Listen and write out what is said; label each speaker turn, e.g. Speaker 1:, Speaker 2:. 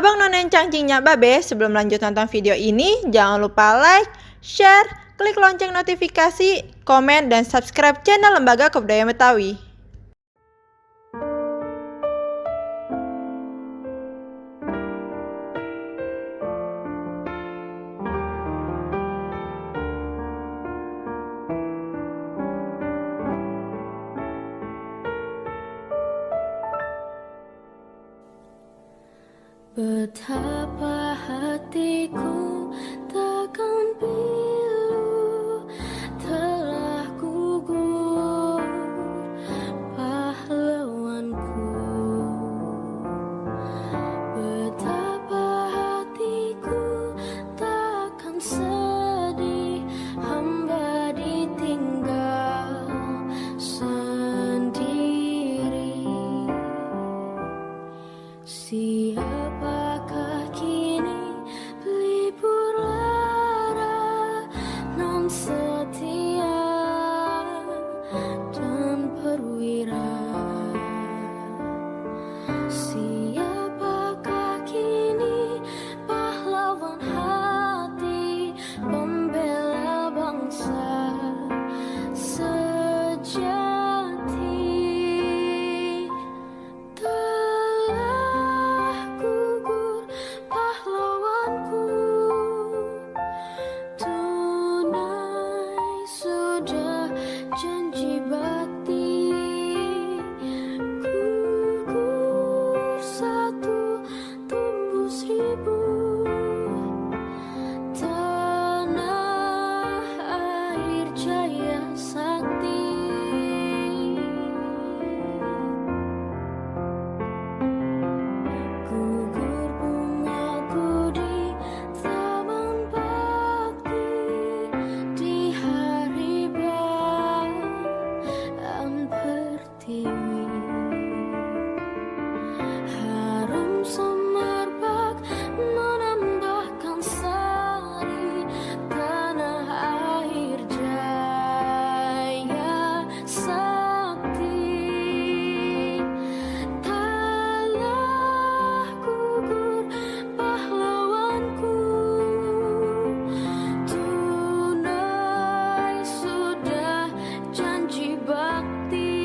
Speaker 1: Abang None Cangcingnya Babe, sebelum lanjut nonton video ini, jangan lupa like, share, klik lonceng notifikasi, komen, dan subscribe channel Lembaga Kebudayaan Betawi.
Speaker 2: Betapa hatiku takkan pilu telah gugur pahlawanku. Betapa hatiku takkan sedih hamba ditinggal sendiri. Siapakah kini pelipur lara non setia dan perwira? Siapakah kini pahlawan hati pembela bangsa sejati? Janji bakti gugur satu tumbuh seribu, tanah air jaya sakti. Gugur bungaku di taman bakti di hari pertiwi. Harum semerbak menambahkan sari tanah air jaya sakti. Taklah gugur pahlawanku, tunai sudah janji bakti.